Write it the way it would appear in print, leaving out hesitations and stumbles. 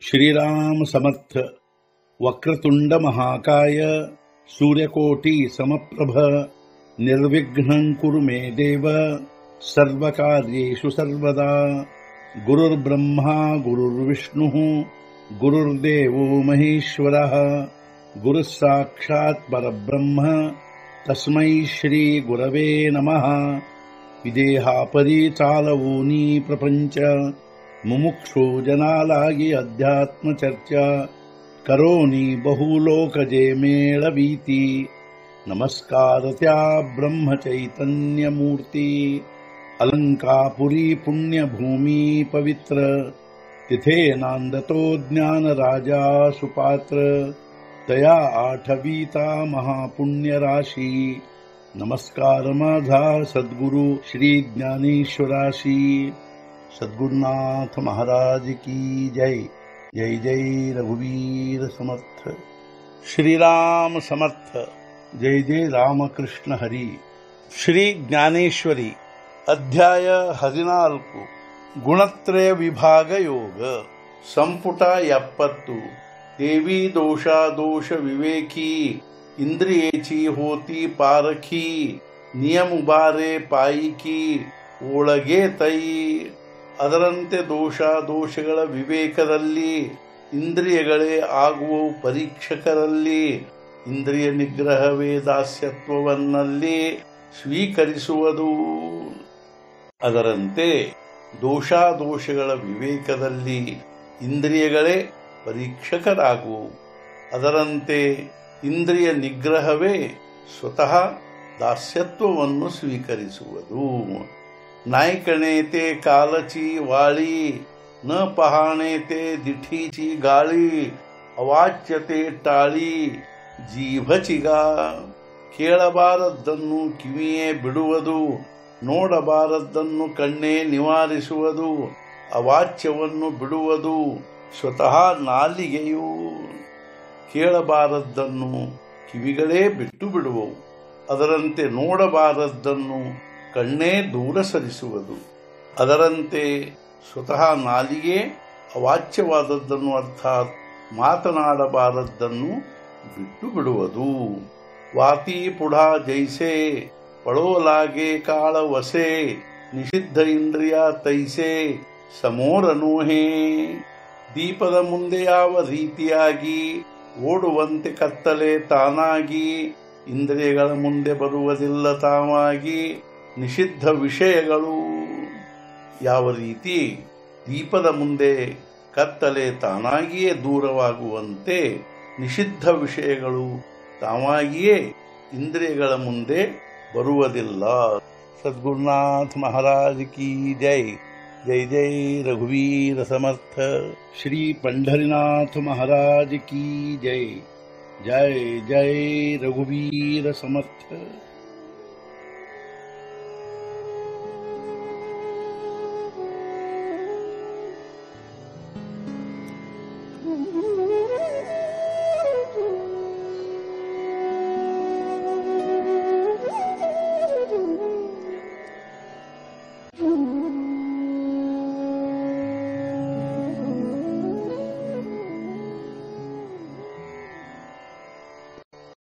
श्रीराम समर्थ। वक्रतुंड महाकाय सूर्यकोटि समप्रभ निर्विघ्नं कुरु मे देव सर्वकार्येषु सर्वदा। गुरुर्ब्रह्मा गुरुर्विष्णुः गुरुर्देवो महेश्वरः गुरुः साक्षात् परब्रह्म तस्मै श्री गुरवे नमः। विदेहापरि चालवूनी प्रपंच मुमुक्षु जनालागी अध्यात्म चर्चा करोनी बहुलोकजे मेळवीती। नमस्कार त्या ब्रह्म चैतन्य मूर्ती। अलंकापुरी पुण्यभूमी पवित्र तिथे नांदतो ज्ञान राजा सुपात्र। तया आठवीता महापुण्य राशी नमस्कार माझा सद्गुरु श्री ज्ञानेश्वराशी। सद्गुरुनाथ महाराज की जय। जय जय रघुवीर समर्थ। श्रीराम समर्थ। जय जय रामकृष्ण हरी। श्री ज्ञानेश्वरी अध्याय 14 गुणत्रय विभाग योग संपुಟ 70 देवी दोषादोष विवेकी इंद्रियेची होती पारखी नियम उबारे पाईकी ಒಳಗೆ ತೈ। ಅದರಂತೆ ದೋಷಗಳ ವಿವೇಕದಲ್ಲಿ ಇಂದ್ರಿಯಗಳೇ ಆಗುವವು ಪರೀಕ್ಷಕರಲ್ಲಿ। ಇಂದ್ರಿಯ ನಿಗ್ರಹವೇ ದಾಸ್ಯತ್ವವನ್ನಲ್ಲಿ ಸ್ವೀಕರಿಸುವುದು। ಅದರಂತೆ ದೋಷಗಳ ವಿವೇಕದಲ್ಲಿ ಇಂದ್ರಿಯಗಳೇ ಪರೀಕ್ಷಕರಾಗುವವು। ಅದರಂತೆ ಇಂದ್ರಿಯ ನಿಗ್ರಹವೇ ಸ್ವತಃ ದಾಸ್ಯತ್ವವನ್ನು ಸ್ವೀಕರಿಸುವುದು। नायकणे कालची वाळी न पहाणे ते दिठीची गाळी। अवाच्यते टाळी जीभचिगा ಕೇಳಬಾರದ್ದನ್ನು ಕಿವಿಯೇ ಬಿಡುವುದು ನೋಡಬಾರದ್ದನ್ನು ಕಣ್ಣೇ ನಿವಾರಿಸುವುದು। ಅವಾಚ್ಯವನ್ನು ಬಿಡುವುದು ಸ್ವತಃ ನಾಲಿಗೆಯು। ಕೇಳಬಾರದ್ದನ್ನು ಕಿವಿಗಳೇ ಬಿಟ್ಟು ಬಿಡುವವು। ಅದರಂತೆ ನೋಡಬಾರದ್ದನ್ನು ಕಣ್ಣೇ ದೂರ ಸರಿಸುವುದು। ಅದರಂತೆ ಸ್ವತಃ ನಾಲಿಗೆ ಅವಾಚ್ಯವಾದದ್ದನ್ನು ಅರ್ಥಾತ್ ಮಾತನಾಡಬಾರದ್ದನ್ನು ಬಿಟ್ಟು ಬಿಡುವುದು। ವಾತಿ ಪುಢ ಜೈಸೆ ಪಳೋಲಾಗೆ ಕಾಳ ವಸೆ ನಿಷಿದ್ಧ ಇಂದ್ರಿಯ ತೈಸೆ ಸಮೋರನೋಹೆ। ದೀಪದ ಮುಂದೆ ಯಾವ ರೀತಿಯಾಗಿ ಓಡುವಂತೆ ಕತ್ತಲೆ ತಾನಾಗಿ ಇಂದ್ರಿಯಗಳ ಮುಂದೆ ಬರುವುದಿಲ್ಲ ತಾವಾಗಿ ನಿಷಿದ್ಧ ವಿಷಯಗಳು ಯಾವ ರೀತಿ ದೀಪದ ಮುಂದೆ ಕತ್ತಲೆ ತಾನಾಗಿಯೇ ದೂರವಾಗುವಂತೆ ನಿಷಿದ್ಧ ವಿಷಯಗಳು ತಾವಾಗಿಯೇ ಇಂದ್ರಿಯಗಳ ಮುಂದೆ ಬರುವುದಿಲ್ಲ। ಸದ್ಗುರುನಾಥ ಮಹಾರಾಜ್ ಕಿ ಜೈ। जय जय रघुवीर समर्थ। श्री पंढरीनाथ महाराज की जय। जय जय रघुवीर समर्थ।